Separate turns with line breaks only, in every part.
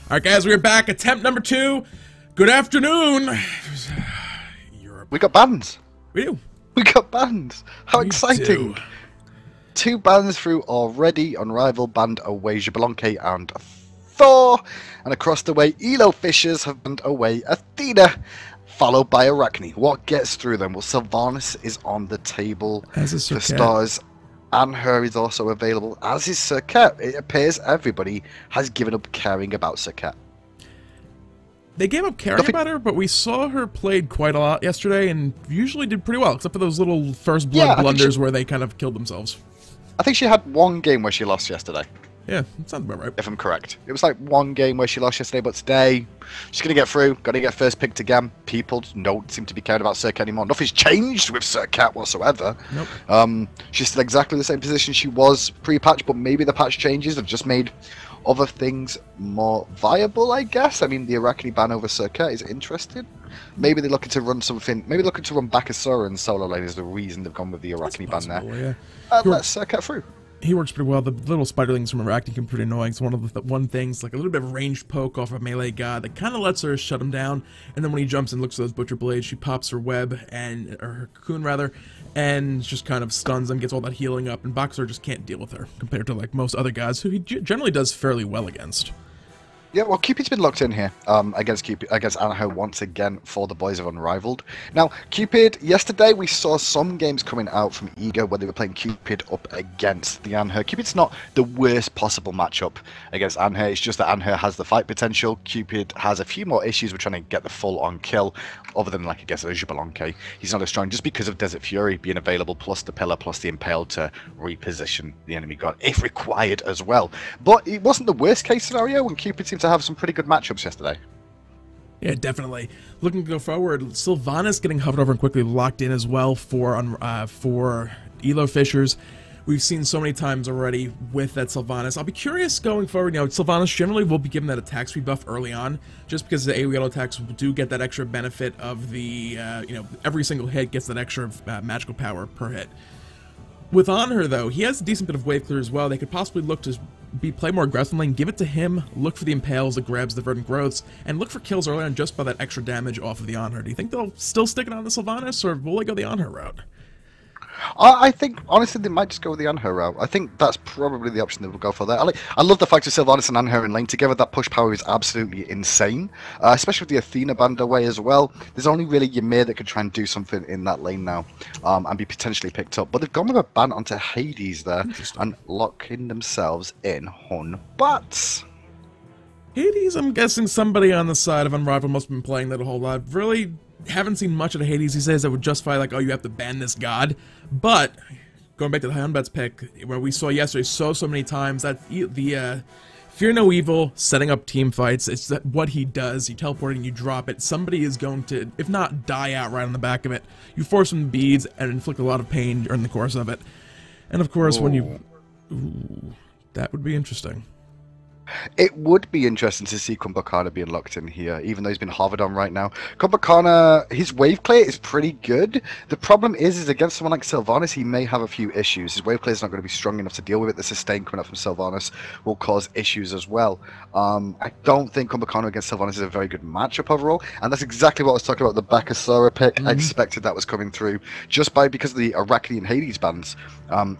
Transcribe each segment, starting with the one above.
Alright guys, we're back. Attempt number 2. Good afternoon.
We got bans.
We do.
We got bans. How
We
exciting.
do.
2 bans through already. Unrivaled banned away Jablonke and Thor. And across the way, EloFisherS have banned away Athena, followed by Agni. What gets through them? Well, Sylvanus is on the table.
As is
For
Serqet.
stars, Anhur is also available, as is Serqet. It appears everybody has given up caring about Serqet.
They gave up caring about her, but we saw her played quite a lot yesterday and usually did pretty well, except for those little first blood blunders where they kind of killed themselves.
I think she had one game where she lost yesterday,
Yeah, that sounds about right.
if I'm correct. It was like one game where she lost yesterday, but today she's going to get through, got to get first picked again. People don't seem to be caring about Serqet anymore. Nothing's changed with Serqet whatsoever.
Nope.
She's still exactly the same position she was pre-patch, but maybe the patch changes have just made other things more viable, I guess. I mean, the Agni ban over Serqet is interesting. Maybe they're looking to run something, maybe looking to run Bakasura in solo lane is the reason they've gone with the Agni ban there.
Yeah.
Let Serqet through.
He works pretty well. The little spiderlings from Agni can be pretty annoying. It's one of the one things, like a little bit of ranged poke off a melee god that kind of lets her shut him down. And then when he jumps and looks at those butcher blades, she pops her web and or her cocoon rather, and just kind of stuns him, gets all that healing up. And Bakasura just can't deal with her compared to like most other gods who he generally does fairly well against.
Yeah, well, Cupid's been locked in here against Anhur once again for the boys of Unrivaled. Now, Cupid, yesterday we saw some games coming out from Ego where they were playing Cupid up against the Anhur. Cupid's not the worst possible matchup against Anhur. It's just that Anhur has the fight potential. Cupid has a few more issues with trying to get the full-on kill, other than, like, I guess, Jablonke. He's not as strong just because of Desert Fury being available, plus the Pillar, plus the Impale to reposition the enemy god, if required as well. But it wasn't the worst-case scenario when Cupid seemed to have some pretty good matchups yesterday.
Yeah, definitely. Looking to go forward, Sylvanus getting hovered over and quickly locked in as well for EloFisherS. We've seen so many times already with that Sylvanus. I'll be curious going forward. You know, Sylvanus generally will be given that attack speed buff early on, just because the AoE auto attacks do get that extra benefit of the, you know, every single hit gets that extra magical power per hit. With Anhur, though, he has a decent bit of wave clear as well. They could possibly look to play more aggressive lane, give it to him, look for the impales that grabs the verdant growths, and look for kills early on just by that extra damage off of the Anhur. Do you think they'll still stick it on the Sylvanus, or will they go the Anhur route?
I think, honestly, they might just go with the Anhur route. I think that's probably the option they will go for there. I love the fact of Sylvanus and Anhur in lane together. That push power is absolutely insane, especially with the Athena band away as well. There's only really Ymir that could try and do something in that lane now and be potentially picked up. But they've gone with a ban onto Hades there and locking themselves in on Batz.
Hades, I'm guessing somebody on the side of Unrivaled must have been playing that a whole lot. Really haven't seen much of the Hades. He says that would justify, like, oh, you have to ban this god. But going back to the high on Batz pick, where we saw yesterday so many times that the Fear No Evil setting up team fights, it's what he does. You teleport and you drop it. Somebody is going to, if not die out right on the back of it, you force some beads and inflict a lot of pain during the course of it. And of course, when you... Ooh, that would be interesting.
It would be interesting to see Kumbhakarna being locked in here, even though he's been hovered on right now. Kumbhakarna, his wave clear is pretty good. The problem is against someone like Sylvanus, he may have a few issues. His wave clear is not going to be strong enough to deal with it. The sustain coming up from Sylvanus will cause issues as well. I don't think Kumbhakarna against Sylvanus is a very good matchup overall, and that's exactly what I was talking about, the Bakasura pick. I expected that was coming through, just because of the Agni and Hades bans.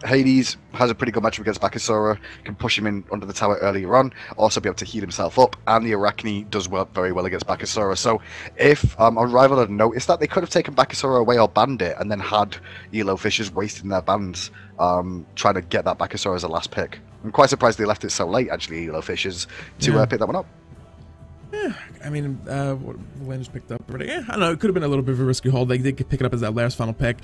Hades has a pretty good matchup against Bakasura, can push him in under the tower earlier on, also be able to heal himself up, and the Agni does work very well against Bakasura. So if Unrivaled had noticed that, they could have taken Bakasura away or banned it, and then had EloFisherS wasting their bans trying to get that Bakasura as a last pick. I'm quite surprised they left it so late, actually, EloFisherS, to pick that one up.
Yeah, I mean, what Lane just picked up already. Yeah, I don't know, it could have been a little bit of a risky hold. They did pick it up as that last final pick.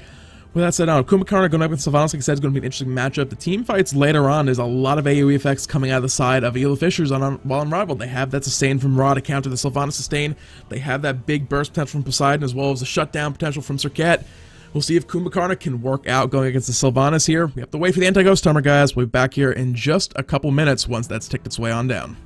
With that said, Kumbhakarna going up with Sylvanus, like I said, is going to be an interesting matchup. The team fights later on, there's a lot of AoE effects coming out of the side of EloFisherS while Unrivaled. They have that sustain from Ra to counter the Sylvanus sustain. They have that big burst potential from Poseidon, as well as the shutdown potential from Serqet. We'll see if Kumbhakarna can work out going against the Sylvanus here. We have to wait for the anti-ghost timer, guys. We'll be back here in just a couple minutes once that's ticked its way on down.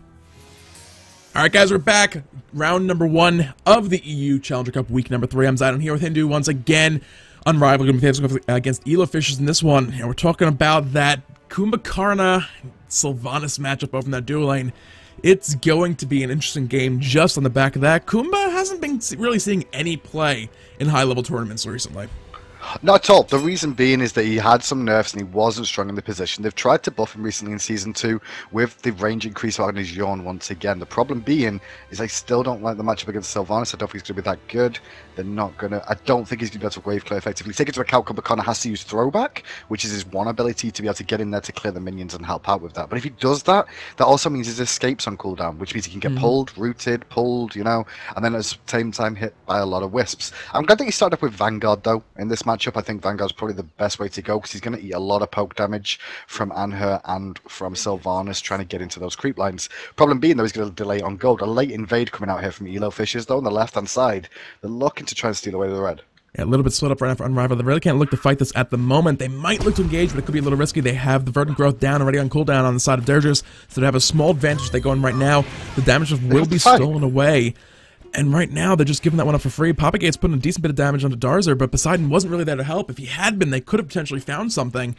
Alright guys, we're back. Round number 1 of the EU Challenger Cup, week number 3. I'm Zidon here with Hindu once again. Unrivaled going to be against EloFisherS in this one. And we're talking about that Kumbhakarna Sylvanus matchup over in that dual lane. It's going to be an interesting game just on the back of that. Kumba hasn't been really seeing any play in high-level tournaments recently.
Not at all. The reason being is that he had some nerfs and he wasn't strong in the position. They've tried to buff him recently in Season 2 with the range increase on his yawn once again. The problem being is I still don't like the matchup against Sylvanus. I don't think he's going to be that good. They're not going to... I don't think he's going to be able to wave clear effectively. Take into account Kumbhakarna has to use throwback, which is his one ability to be able to get in there to clear the minions and help out with that. But if he does that, that also means his escape's on cooldown, which means he can get pulled, rooted, pulled, you know, and then at the same time hit by a lot of wisps. I'm glad that he started up with Vanguard, though, in this matchup. I think Vanguard's probably the best way to go because he's going to eat a lot of poke damage from Anhur and from Sylvanus trying to get into those creep lines. Problem being, though, he's going to delay on gold. A late invade coming out here from EloFisherS, though, on the left-hand side. They're looking to try and steal away the red.
Yeah, a little bit split up right now for Unrivaled. They really can't look to fight this at the moment. They might look to engage, but it could be a little risky. They have the verdant growth down already on cooldown on the side of Dirges, so they have a small advantage. They go in right now. The damage will be stolen away. And right now, they're just giving that one up for free. Propagate's putting a decent bit of damage onto Darzer, but Poseidon wasn't really there to help. If he had been, they could have potentially found something.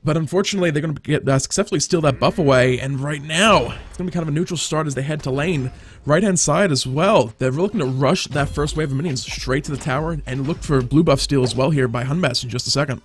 But unfortunately, they're going to get successfully steal that buff away. And right now, it's going to be kind of a neutral start as they head to lane. Right-hand side as well. They're looking to rush that first wave of minions straight to the tower and look for blue buff steal as well here by Batz in just a second.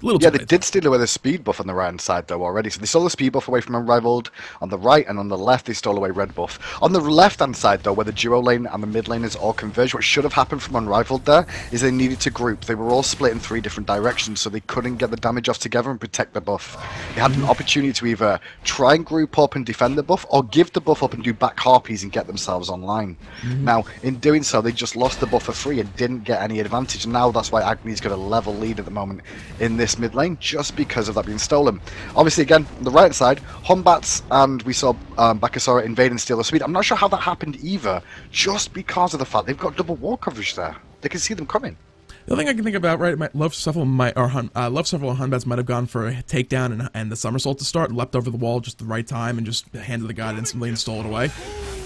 Yeah, they did steal away the speed buff on the right-hand side, though, already. So they stole the speed buff away from Unrivaled on the right, and on the left, they stole away red buff. On the left-hand side, though, where the duo lane and the mid lane is all converged, what should have happened from Unrivaled there is they needed to group. They were all split in 3 different directions, so they couldn't get the damage off together and protect the buff. They had an opportunity to either try and group up and defend the buff, or give the buff up and do back harpies and get themselves online. Now, in doing so, they just lost the buff for free and didn't get any advantage, and now that's why Agni's got a level lead at the moment in this mid lane, just because of that being stolen. Obviously, again, on the right side, Batz and we saw Bakasura invade and steal the speed. I'm not sure how that happened either, just because of the fact they've got double wall coverage there. They can see them coming.
The other thing I can think about, right, Love Shuffle and Batz might have gone for a takedown and the somersault to start, leapt over the wall just the right time and just handed the god instantly and stole it away,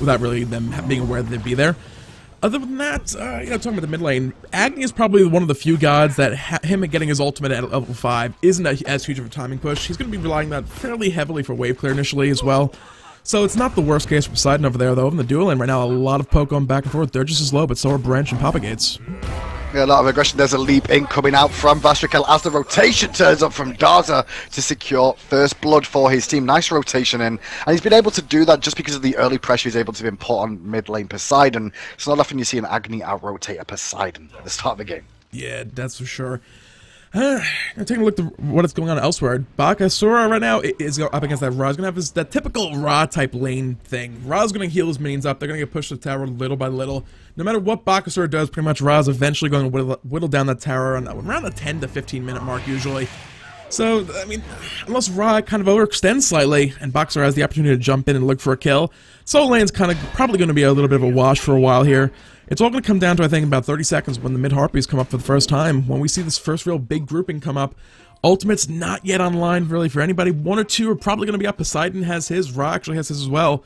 without really them being aware that they'd be there. Other than that, you know, talking about the mid lane, Agni is probably one of the few gods that him getting his ultimate at level 5 isn't as huge of a timing push. He's going to be relying on that fairly heavily for wave clear initially as well. So it's not the worst case for Poseidon over there, though. In the dual lane right now, a lot of poke going back and forth. They're just as low, but so are Branch and Propagates.
Yeah, a lot of aggression. There's a leap in coming out from Vastrakel as the rotation turns up from Darza to secure first blood for his team. Nice rotation in, and he's been able to do that just because of the early pressure he's able to be put on mid lane Poseidon. It's not often you see an Agni out-rotate a Poseidon at the start of the game.
Yeah, that's for sure. Taking a look at what is going on elsewhere. Bakasura right now is up against that Ra. He's going to have that typical Ra type lane thing. Ra's going to heal his minions up. They're going to get pushed to the tower little by little. No matter what Bakasura does, pretty much Ra's eventually going to whittle down that tower around the 10 to 15 minute mark usually. So, I mean, unless Ra kind of overextends slightly and Bakasura has the opportunity to jump in and look for a kill, solo lane's kind of probably going to be a little bit of a wash for a while here. It's all going to come down to, I think, about 30 seconds when the mid-harpies come up for the first time. When we see this first real big grouping come up, Ultimate's not yet online, really, for anybody. 1 or 2 are probably going to be up. Poseidon has his. Ra actually has his as well.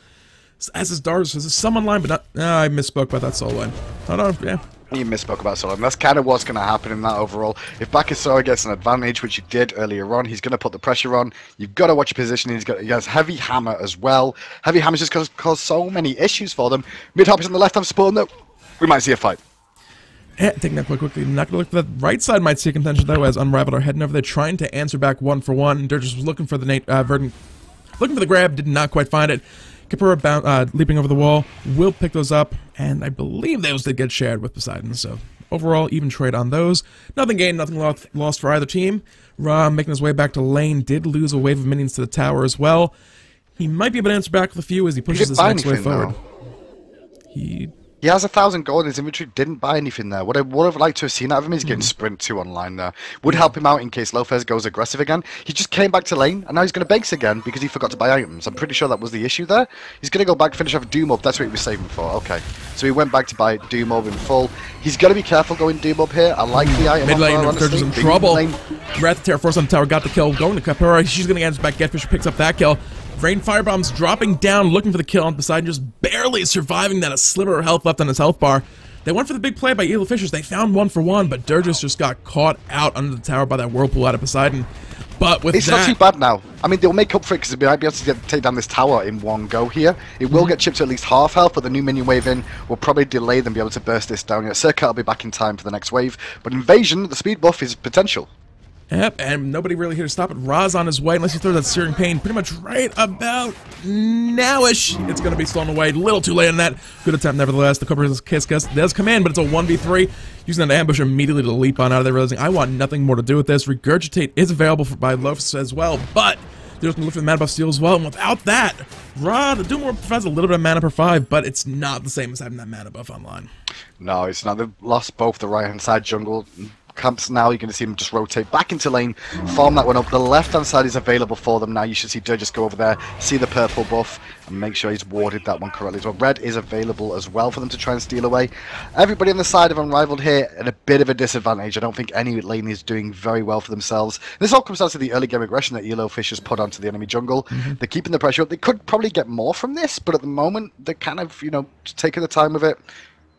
As is Darz. There's some online, but not... I misspoke about that solo lane. Oh, no, yeah.
You misspoke about solo, and that's kind of what's going to happen in that overall. If Bakasura gets an advantage, which he did earlier on, he's going to put the pressure on. You've got to watch your positioning. He has Heavy Hammer as well. Heavy Hammer's just going to cause so many issues for them. Mid-harpies on the left have spawned up. We might see a fight.
Yeah, taking that quickly. Not going to look for that right side. Might see a contention though, as Unrivaled are heading over there, trying to answer back 1 for 1. They're just looking for the Verdant, looking for the grab. Did not quite find it. Kapura leaping over the wall. Will pick those up, and I believe those did get shared with Poseidon. So overall, even trade on those. Nothing gained, nothing lost for either team. Ra making his way back to lane. Did lose a wave of minions to the tower as well. He might be able to answer back with a few as he pushes this next wave forward.
He has 1,000 gold in his inventory, didn't buy anything there. What I would have liked to have seen out of him is getting Sprint 2 online there. Would help him out in case EloFisherS goes aggressive again. He just came back to lane, and now he's going to base again because he forgot to buy items. I'm pretty sure that was the issue there. He's going to go back, finish off Doom Up. That's what he was saving for. Okay. So he went back to buy Doom Up in full. He's got to be careful going Doom Up here. I like the item.
Mid lane, Dirge's in trouble. Wrath Terror force on the tower, got the kill. Going to Kapura. She's going to answer back. Getfisher picks up that kill. Rain Firebombs dropping down, looking for the kill on Poseidon, just barely surviving that, a sliver of health left on his health bar. They went for the big play by EloFisherS. They found 1 for 1, but Dirges just got caught out under the tower by that whirlpool out of Poseidon. But with
it's not too bad now. I mean, they'll make up for it because they might be able to take down this tower in one go here. It will get chipped to at least half health, but the new minion wave in will probably delay them be able to burst this down. Serqet will be back in time for the next wave. But Invasion, the speed buff is potential.
Yep, and nobody really here to stop it. Ra's on his way, unless he throws that Searing Pain pretty much right about now-ish. It's going to be stolen away. A little too late on that. Good attempt, nevertheless. The Cupid's Kiss does come in, but it's a 1v3. Using that ambush immediately to leap on out of there, realizing I want nothing more to do with this. Regurgitate is available by EloFisherS as well, but they're just going to look for the mana buff steal as well, and without that, Ra, the Doom Orb provides a little bit of mana per 5, but it's not the same as having that mana buff online.
No, it's not. They've lost both the right-hand side jungle camps now. You're going to see them just rotate back into lane, farm that one up. The left-hand side is available for them now. You should see Dur just go over there, see the purple buff, and make sure he's warded that one correctly as well. Red is available as well for them to try and steal away. Everybody on the side of Unrivaled here at a bit of a disadvantage. I don't think any lane is doing very well for themselves. This all comes down to the early game aggression that EloFisherS put onto the enemy jungle. They're keeping the pressure up. They could probably get more from this, but at the moment, they're kind of, you know, just taking the time with it,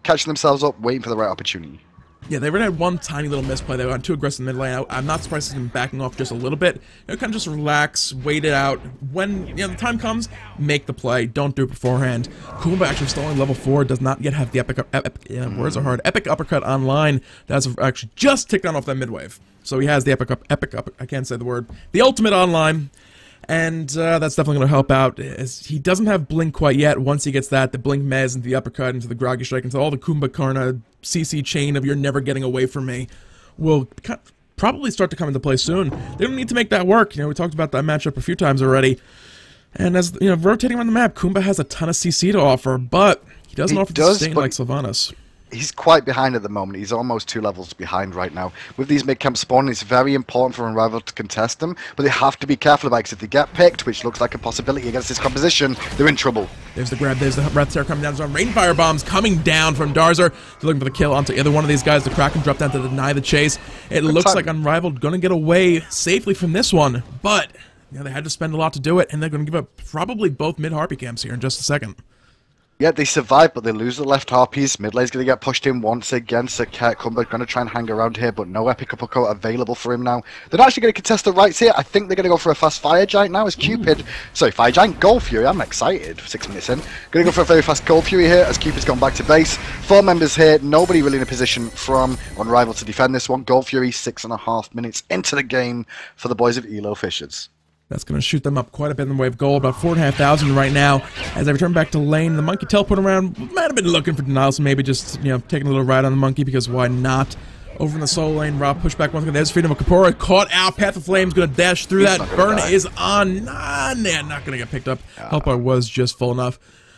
catching themselves up, waiting for the right opportunity.
Yeah, they already had one tiny little misplay. They went too aggressive in the mid lane. I'm not surprised to see them backing off just a little bit. You know, kind of just relax, wait it out. When, you know, the time comes, make the play. Don't do it beforehand. Kumba actually still only level 4, does not yet have the words are hard. Epic uppercut online. That's actually just ticked on off that mid wave. So he has the I can't say the word. The ultimate online. And that's definitely going to help out. He doesn't have Blink quite yet. Once he gets that, the Blink Mez into the uppercut, into the Groggy Strike, into all the Kumbhakarna CC chain of you're never getting away from me will probably start to come into play soon. They don't need to make that work. You know, we talked about that matchup a few times already. And as, you know, rotating around the map, Kumba has a ton of CC to offer, but he doesn't offer the sustain like Sylvanus.
He's quite behind at the moment. He's almost 2 levels behind right now. With these mid-camp spawning, it's very important for Unrivaled to contest them, but they have to be careful about it, because if they get picked, which looks like a possibility against this composition, they're in trouble.
There's the grab, there's the Breath Terror coming down, there's Rainfire Bombs coming down from Darzer. They're looking for the kill onto either one of these guys. The Kraken drop down to deny the chase. It looks like Unrivaled going to get away safely from this one, but you know, they had to spend a lot to do it, and they're going to give up probably both mid-Harpy camps here in just a second.
Yeah, they survive, but they lose the left Harpies. Mid lane's going to get pushed in once again. Serqet, Kumbhakarna going to try and hang around here, but no Epic Uppercut available for him now. They're not actually going to contest the rights here. I think they're going to go for a fast Fire Giant now as Cupid. Sorry, Fire Giant, Gold Fury. I'm excited. 6 minutes in. Going to go for a very fast Gold Fury here as Cupid's gone back to base. 4 members here. Nobody really in a position from Unrivaled to defend this one. Gold Fury, 6.5 minutes into the game for the boys of EloFisherS.
That's going to shoot them up quite a bit in the way of gold, about 4,500 right now. As they return back to lane, the monkey teleport around might have been looking for denials, so maybe just, you know, taking a little ride on the monkey, because why not? Over in the solo lane, Rob push back once again. There's Freedom of Kapora, caught out. Path of Flames going to dash through that. Burn is on. Nah, not going to get picked up. Hellpower was just full enough.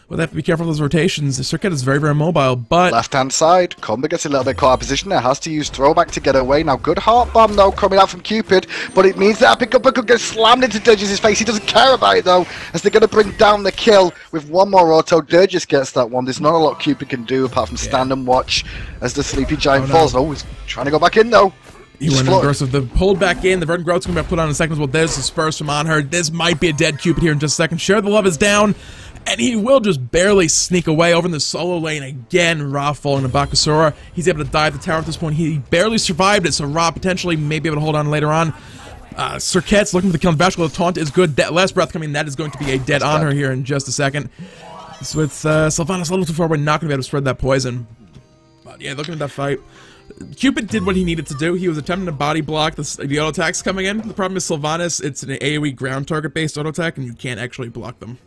But they have to be careful of those rotations. Serqet is very, very mobile, but...
Left-hand side, Kumba gets a little bit caught out of position there. Has to use Throwback to get away. Now, good Heart Bomb, though, coming out from Cupid. But it means that Epic Uppercut gets slammed into Durges' face. He doesn't care about it, though, as they're going to bring down the kill with one more auto. Durges gets that one. There's not a lot Cupid can do apart from stand and watch as the Sleepy Giant falls. Oh, he's trying to go back in, though.
He went aggressive. The pulled back in. The Verdant Growth's going to be put on in seconds. Well, there's the Spurs from Anhur. This might be a dead Cupid here in just a second. Share the Love is down. And he will just barely sneak away over in the solo lane again. Ra falling to Bakasura. He's able to dive the tower at this point. He barely survived it, so Ra potentially may be able to hold on later on. Serqet's looking for the kill. The taunt is good. Last breath coming. That is going to be a dead Anhur here in just a second. So with Sylvanus a little too far, we're not going to be able to spread that poison. But yeah, looking at that fight. Cupid did what he needed to do. He was attempting to body block the auto attacks coming in. The problem is Sylvanus, it's an AoE ground target based auto attack, and you can't actually block them.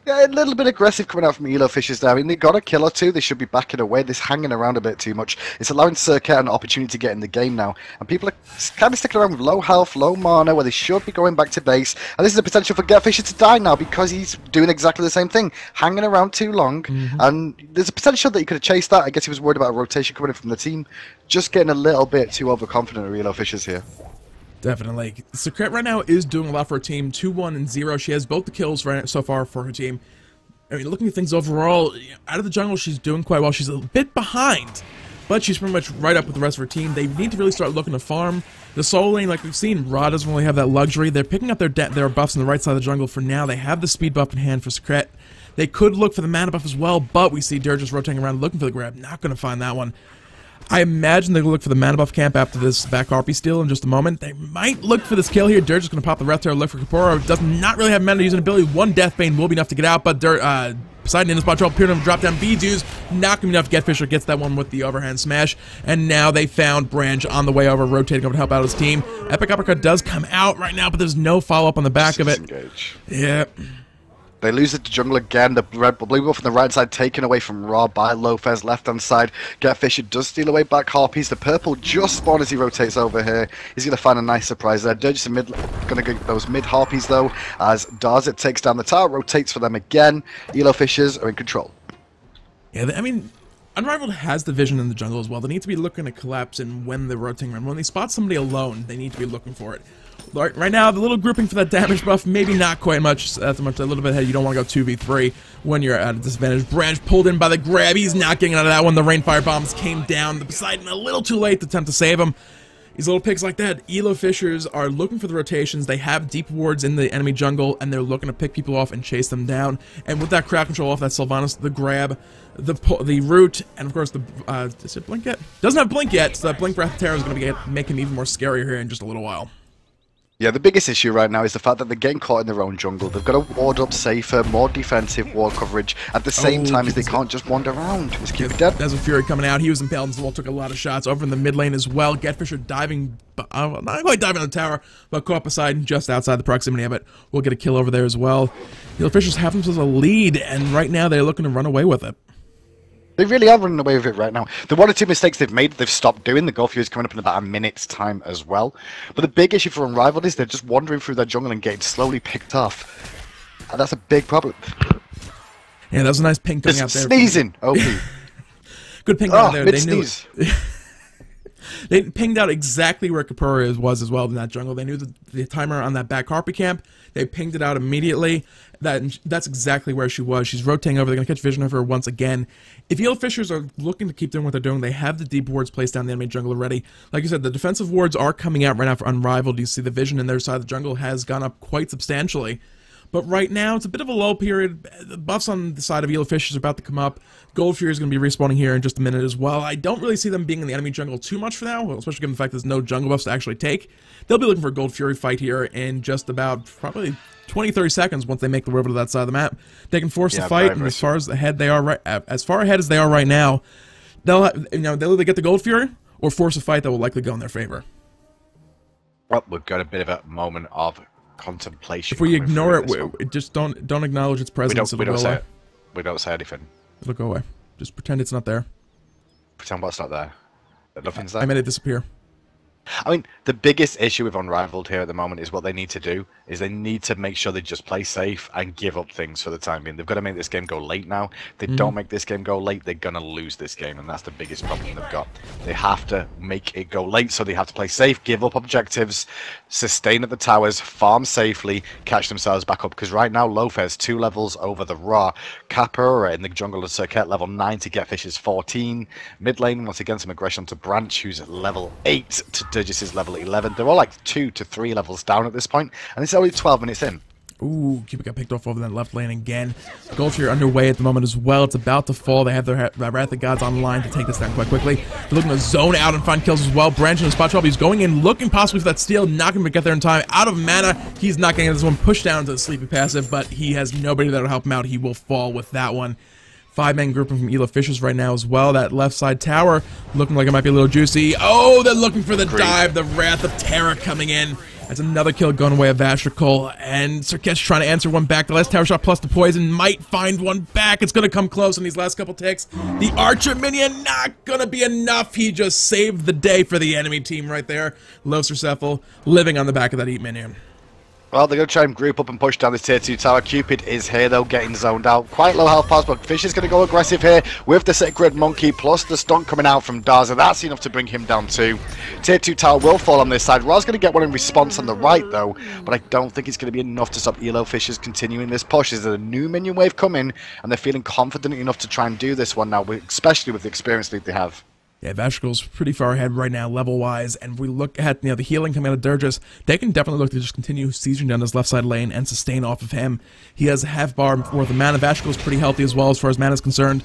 Yeah, a little bit aggressive coming out from EloFisherS there. I mean, they got a kill or two. They should be backing away. This hanging around a bit too much. It's allowing Serqet an opportunity to get in the game now. And people are kind of sticking around with low health, low mana, where they should be going back to base. And this is a potential for GetFisher to die now because he's doing exactly the same thing. Hanging around too long. And there's a potential that he could have chased that. I guess he was worried about a rotation coming in from the team. Just getting a little bit too overconfident of EloFisherS here.
Definitely. Serqet right now is doing a lot for her team. 2-1 and 0. She has both the kills so far for her team. I mean, looking at things overall, out of the jungle, she's doing quite well. She's a bit behind, but she's pretty much right up with the rest of her team. They need to really start looking to farm. The solo lane, like we've seen, Ra doesn't really have that luxury. They're picking up their buffs on the right side of the jungle for now. They have the speed buff in hand for Serqet. They could look for the mana buff as well, but we see Dur just rotating around looking for the grab. Not going to find that one. I imagine they'll look for the mana buff camp after this back harpy steal in just a moment. They might look for this kill here. Dirge is going to pop the Wrath Terror, look for Kapora. Does not really have mana to use an ability. One Death Bane will be enough to get out, but Poseidon in the spot trouble, appeared to drop down B-Deuce, not going to be enough. GetFisher gets that one with the overhand smash, and now they found Branch on the way over, rotating over to help out his team. Epic Uppercut does come out right now, but there's no follow-up on the back of it. Yeah.
They lose it to jungle again. The blue buff on the right side taken away from Ra by LoFez. Left hand side, GetFisher does steal away back harpies. The purple just spawned as he rotates over here. He's going to find a nice surprise there. Dirge in mid, going to get those mid harpies though, as Darzit takes down the tower, rotates for them again. EloFisherS are in control.
Yeah, I mean, Unrivaled has the vision in the jungle as well. They need to be looking to collapse and when they're rotating around. When they spot somebody alone, they need to be looking for it. Right now, the little grouping for that damage buff, maybe not quite much. That's a little bit ahead. You don't want to go 2v3 when you're at a disadvantage. Branch pulled in by the grab. He's not getting out of that one. The Rainfire Bombs came down. The Poseidon a little too late to attempt to save him. These little picks like that, EloFisherS are looking for the rotations. They have deep wards in the enemy jungle, and they're looking to pick people off and chase them down. And with that crowd control off that Sylvanus, the grab, the root, and of course the does it blink yet? Doesn't have blink yet, so that blink Wrath Terror is going to make him even more scarier here in just a little while.
Yeah, the biggest issue right now is the fact that they're getting caught in their own jungle. They've got to ward up safer, more defensive ward coverage at the same time as they can't just wander around. Is Cupid dead?
There's a Fury coming out. He was impaled and well, took a lot of shots over in the mid lane as well. GetFisher diving, not quite diving on the tower, but caught Poseidon just outside the proximity of it. We'll get a kill over there as well. EloFisherS have themselves a lead, and right now they're looking to run away with it.
They really are running away with it right now. The one or two mistakes they've made, they've stopped doing. The Gulf Fury is coming up in about a minute's time as well. But the big issue for Unrivaled is they're just wandering through their jungle and getting slowly picked off. And that's a big problem.
Yeah, that was a nice ping coming out there.
Sneezing! OP.
Good ping out there.
Mid-sneeze.
They pinged out exactly where Kapora was as well in that jungle. They knew the timer on that back harpy camp. They pinged it out immediately. That's exactly where she was. She's rotating over. They're going to catch vision of her once again. If EloFisherS are looking to keep doing what they're doing, they have the deep wards placed down the enemy jungle already. Like you said, the defensive wards are coming out right now for Unrivaled. You see the vision in their side of the jungle has gone up quite substantially. But right now, it's a bit of a lull period. The buffs on the side of EloFisherS are about to come up. Gold Fury is going to be respawning here in just a minute as well. I don't really see them being in the enemy jungle too much for now, especially given the fact there's no jungle buffs to actually take. They'll be looking for a Gold Fury fight here in just about probably 20-30 seconds once they make the way over to that side of the map. They can force the fight, and as far as ahead they are as far ahead as they are right now, they'll either get the Gold Fury or force a fight that will likely go in their favor.
Well, we've got a bit of a moment of contemplation.
If we ignore it, just don't acknowledge its presence.
We don't say anything.
It'll go away. Just pretend it's not there.
Pretend what's not there. That nothing's there.
I made it disappear.
I mean, the biggest issue with Unrivaled here at the moment is what they need to do is they need to make sure they just play safe and give up things for the time being. They've got to make this game go late now. If they don't make this game go late, they're going to lose this game, and that's the biggest problem they've got. They have to make it go late, so they have to play safe, give up objectives, sustain at the towers, farm safely, catch themselves back up, because right now LoFez 2 levels over the Ra. Kappa in the jungle of Serqet level 9 to GetFisherS 14. Mid lane, once again, some aggression to Branch, who's at level 8 to Dirge is level 11. They're all like 2 to 3 levels down at this point, and it's only 12 minutes in.
Ooh, Cupid got picked off over that left lane again. Gold Fury underway at the moment as well. It's about to fall. They have their Wrath of Gods online to take this down quite quickly. They're looking to zone out and find kills as well. Branch in the spot trouble. He's going in, looking possibly for that steal. Not going to get there in time. Out of mana. He's not getting this one pushed down to the sleepy passive, but he has nobody that'll help him out. He will fall with that one. 5-man grouping from EloFisherS right now as well. That left side tower looking like it might be a little juicy. Oh, they're looking for the dive. The Wrath of Terror coming in. That's another kill going away of Vashtricol. And Serqet's trying to answer one back. The last tower shot plus the poison might find one back. It's going to come close in these last couple ticks. The Archer minion not going to be enough. He just saved the day for the enemy team right there. Losercephal living on the back of that Eat minion.
Well, they're going to try and group up and push down this tier 2 tower. Cupid is here, though, getting zoned out. Quite low health pass, but Fish is going to go aggressive here with the Sacred Monkey, plus the stunt coming out from Darza. That's enough to bring him down too. Tier 2 tower will fall on this side. Ra's going to get one in response on the right, though, but I don't think it's going to be enough to stop EloFisherS continuing this push. There's a new minion wave coming, and they're feeling confident enough to try and do this one now, especially with the experience lead they have.
Yeah, Vashtrical's pretty far ahead right now, level-wise, and if we look at the healing coming out of Dirges, they can definitely look to just continue sieging down this left side lane and sustain off of him. He has a half bar worth of mana. Vashtrical's pretty healthy as well as far as mana is concerned.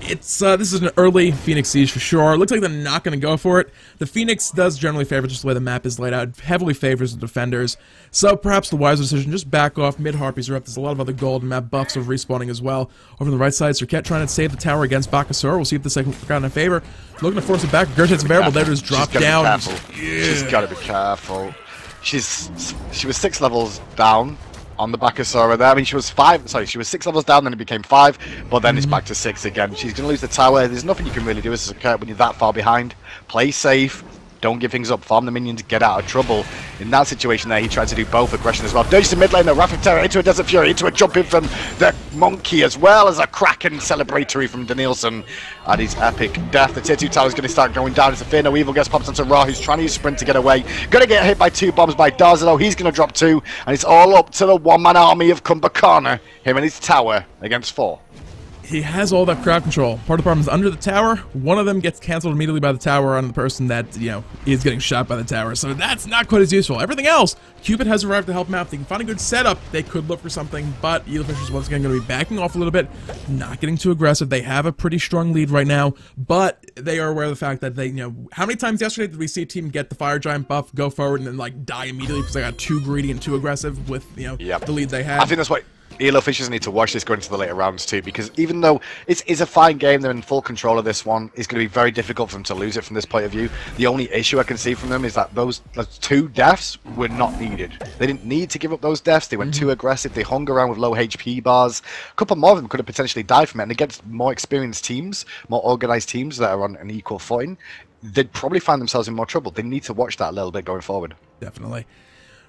It's this is an early Phoenix Siege for sure. It looks like they're not going to go for it. The Phoenix does generally favor just the way the map is laid out. It heavily favors the defenders. So perhaps the wiser decision, just back off. Mid-Harpies are up. There's a lot of other gold and map buffs are respawning as well. Over on the right side, Serqet trying to save the tower against Bakasura. We'll see if this got in favor. Looking to force it back. Gertrude's variable. They just drop down.
Yeah. She's got to be careful. She was 6 levels down on the Bakasura there. I mean, she was 6 levels down, then it became 5, but then it's back to 6 again. She's going to lose the tower. There's nothing you can really do as a Serqet when you're that far behind. Play safe. Don't give things up. Farm the minions, get out of trouble. In that situation there, he tried to do both aggression as well. Dirge to mid lane, the Wrath of Terror into a Desert Fury, into a jump in from the Monkey, as well as a Kraken celebratory from Danielson at his epic death. The tier 2 tower is going to start going down as the Fear No Evil gets popped onto Ra, who's trying to use Sprint to get away. Going to get hit by 2 bombs by Darzalo. He's going to drop 2, and it's all up to the one-man army of Kumbhakarna, him and his tower against 4.
He has all that crowd control. Part of the problem is under the tower, one of them gets canceled immediately by the tower on the person that, you know, is getting shot by the tower. So that's not quite as useful. Everything else, Cupid has arrived to help him out. If they can find a good setup, they could look for something, but EloFisherS once again going to be backing off a little bit, not getting too aggressive. They have a pretty strong lead right now, but they are aware of the fact that they, you know, how many times yesterday did we see a team get the Fire Giant buff, go forward, and then, like, die immediately because they got too greedy and too aggressive with, you know, the lead they had?
I think that's what EloFisherS need to watch this going into the later rounds too, because even though it's a fine game, they're in full control of this one, it's going to be very difficult for them to lose it from this point of view. The only issue I can see from them is that those 2 deaths were not needed. They didn't need to give up those deaths. They went too aggressive. They hung around with low HP bars. A couple more of them could have potentially died from it, and against more experienced teams, more organized teams that are on an equal footing, they'd probably find themselves in more trouble. They need to watch that a little bit going forward.
Definitely.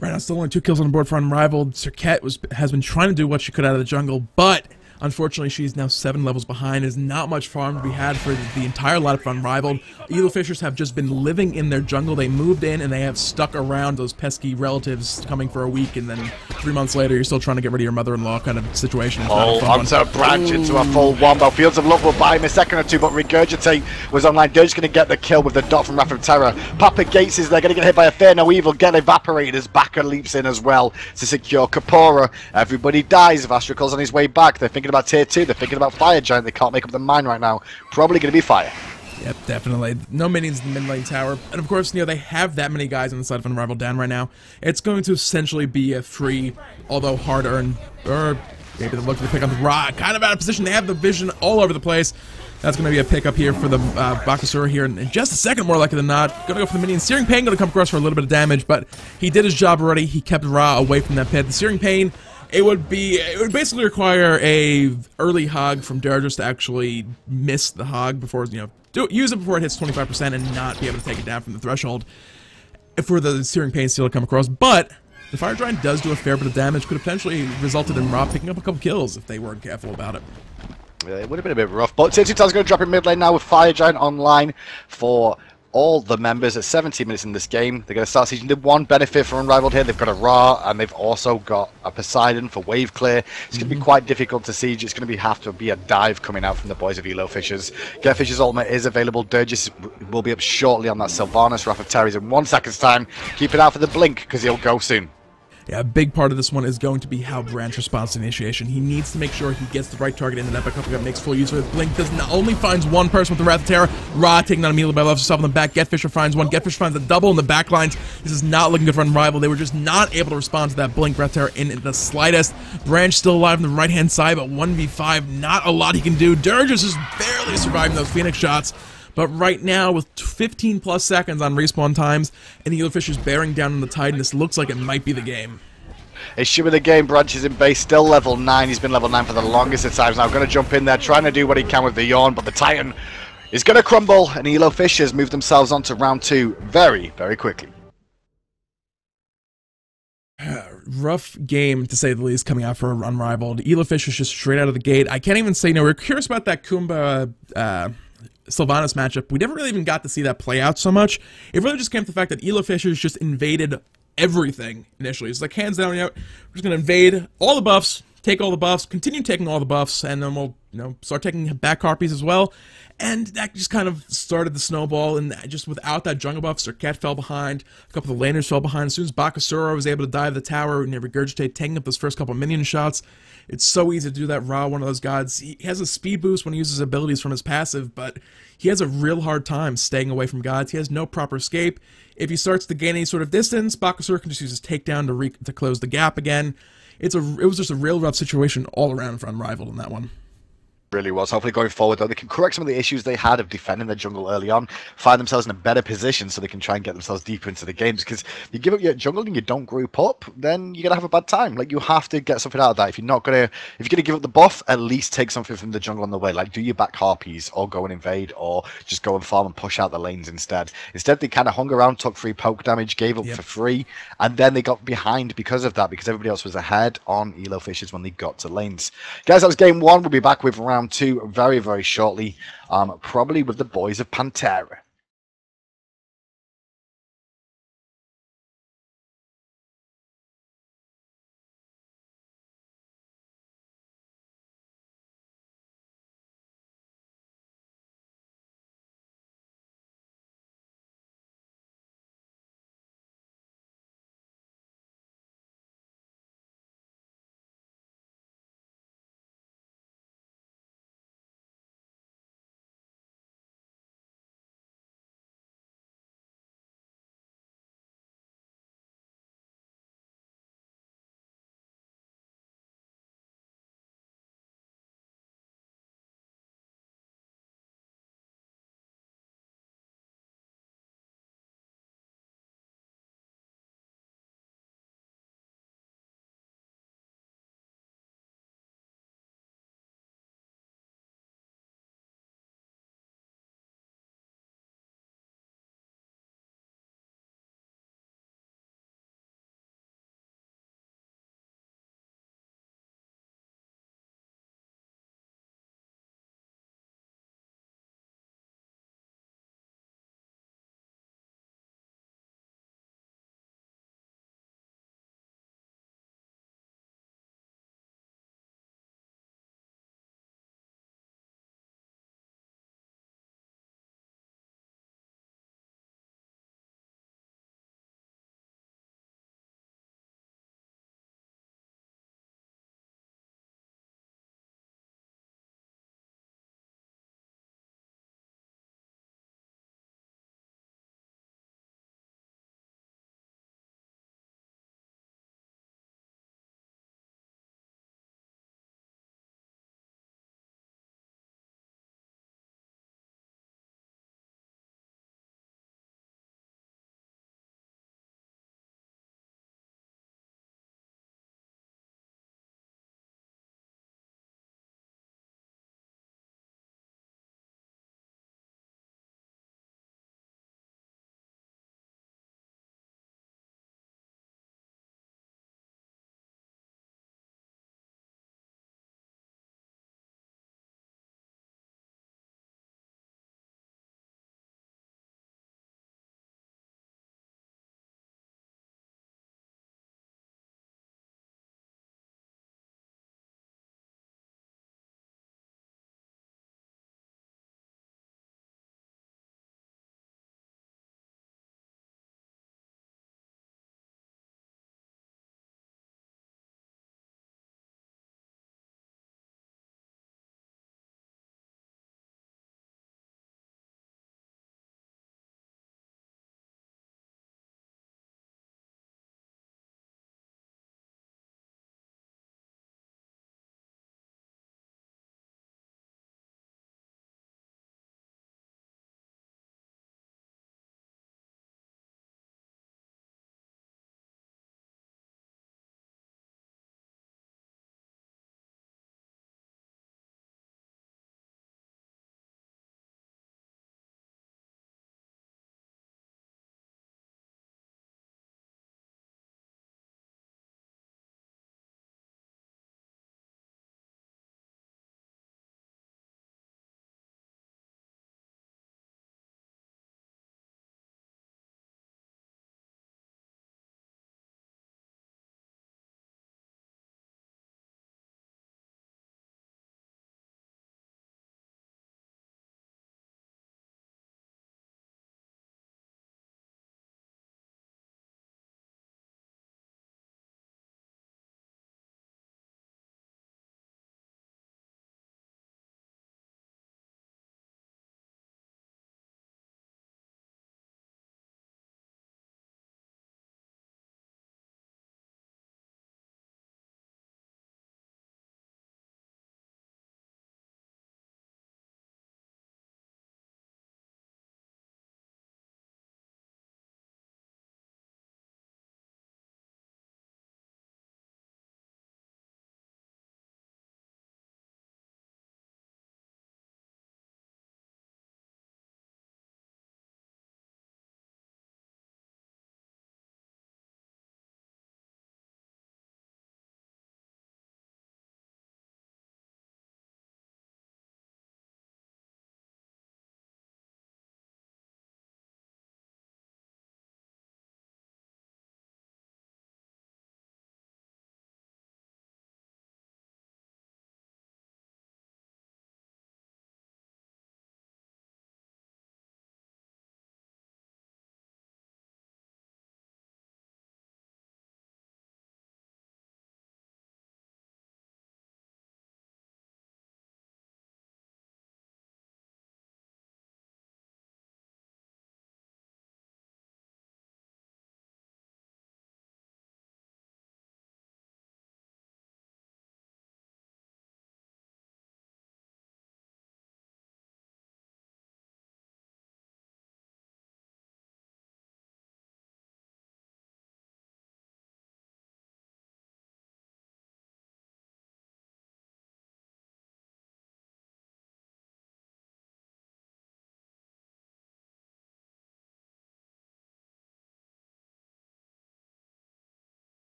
Right now, still only 2 kills on the board for Unrivaled. Serqet has been trying to do what she could out of the jungle, but unfortunately, she's now 7 levels behind. There's not much farm to be had for the entire lineup for Unrivaled. EloFisherS have just been living in their jungle. They moved in, and they have stuck around those pesky relatives coming for a week, and then 3 months later, you're still trying to get rid of your mother-in-law kind of situation.
Onto a branch, into a full wombo. Fields of Love will buy him a second or 2, but Regurgitate was online. Dirge's going to get the kill with the dot from Wrath of Terror. Papa Gates is there, going to get hit by a Fear No Evil, get evaporated as Baka leaps in as well to secure Kapora. Everybody dies. Vastrical's on his way back. They're thinking about tier 2, they're thinking about Fire Giant. They can't make up their mind right now. Probably going to be Fire.
Yep, definitely. No minions in the mid lane tower. And of course, you know, they have that many guys on the side of Unrivaled down right now. It's going to essentially be a free, although hard-earned, or maybe they're looking to pick on the Ra. Kind of out of position. They have the vision all over the place. That's going to be a pickup here for the Bakasura here in just a second, more likely than not. Going to go for the minion. Searing Pain going to come across for a little bit of damage, but he did his job already. He kept Ra away from that pit. The Searing Pain, it would basically require a early hog from Dirge to actually miss the hog before, you know, use it before it hits 25% and not be able to take it down from the threshold for the Searing Pain still to come across. But the Fire Giant does do a fair bit of damage, could have potentially resulted in Ra picking up a couple kills if they weren't careful about it.
Yeah, it would have been a bit rough, but tier 2 tower's going to drop in mid lane now with Fire Giant online for all the members at 17 minutes in this game. They're going to start sieging. The one benefit for Unrivaled here, they've got a Ra, and they've also got a Poseidon for wave clear. It's going to be quite difficult to siege. It's going to have to be a dive coming out from the boys of EloFisherS. GetFisher's ultimate is available. Dirge will be up shortly on that Sylvanus. Wrath of Terror's in 1 second's time. Keep it out for the blink, because he'll go soon.
Yeah, a big part of this one is going to be how Branch responds to initiation. He needs to make sure he gets the right target in the Bakasura, makes full use of it. Blink does not only finds one person with the Wrath of Terror. Ra taking down immediately by loves herself in the back. GetFisher finds one. GetFisher finds a double in the back lines. This is not looking good for Unrivaled. They were just not able to respond to that Blink Wrath of Terror in the slightest. Branch still alive on the right-hand side, but 1v5, not a lot he can do. Dirge is just barely surviving those Phoenix shots. But right now, with 15 plus seconds on respawn times, and EloFisherS bearing down on the Titan, this looks like it might be the game.
It should be the game. Branch is in base, still level 9. He's been level 9 for the longest of times. Now going to jump in there, trying to do what he can with the Yawn, but the Titan is going to crumble, and EloFisherS move themselves on to round 2 very, very quickly.
Rough game, to say the least, coming out for Unrivaled. EloFisherS just straight out of the gate. I can't even say no. We're curious about that Sylvanus matchup. We never really even got to see that play out so much. It really just came to the fact that EloFisherS just invaded everything initially. It's like, hands down, you know, we're just going to invade all the buffs, take all the buffs, continue taking all the buffs, and then we'll, start taking back harpies as well. And that just kind of started the snowball, and just without that jungle buff, Serqet fell behind, a couple of the laners fell behind. As soon as Bakasura was able to dive the tower and regurgitate, taking up those first couple of minion shots, it's so easy to do that. Ra, one of those gods, he has a speed boost when he uses abilities from his passive, but he has a real hard time staying away from gods. He has no proper escape. If he starts to gain any sort of distance, Bakasura can just use his takedown to close the gap again. It was just a real rough situation all around for Unrivaled in that one.
Really was. Hopefully going forward though, they can correct some of the issues they had of defending the jungle early on, find themselves in a better position so they can try and get themselves deeper into the games, because you give up your jungle and you don't group up, then you're gonna have a bad time. Like, you have to get something out of that. If you're gonna give up the buff, at least take something from the jungle on the way. Like, do your back harpies, or go and invade, or just go and farm and push out the lanes instead. Instead they kind of hung around, took free poke damage, gave up for free, and then they got behind because of that, because everybody else was ahead on EloFisherS when they got to lanes. Guys, that was game one. We'll be back with round two very, very shortly, probably with the boys of Pantera.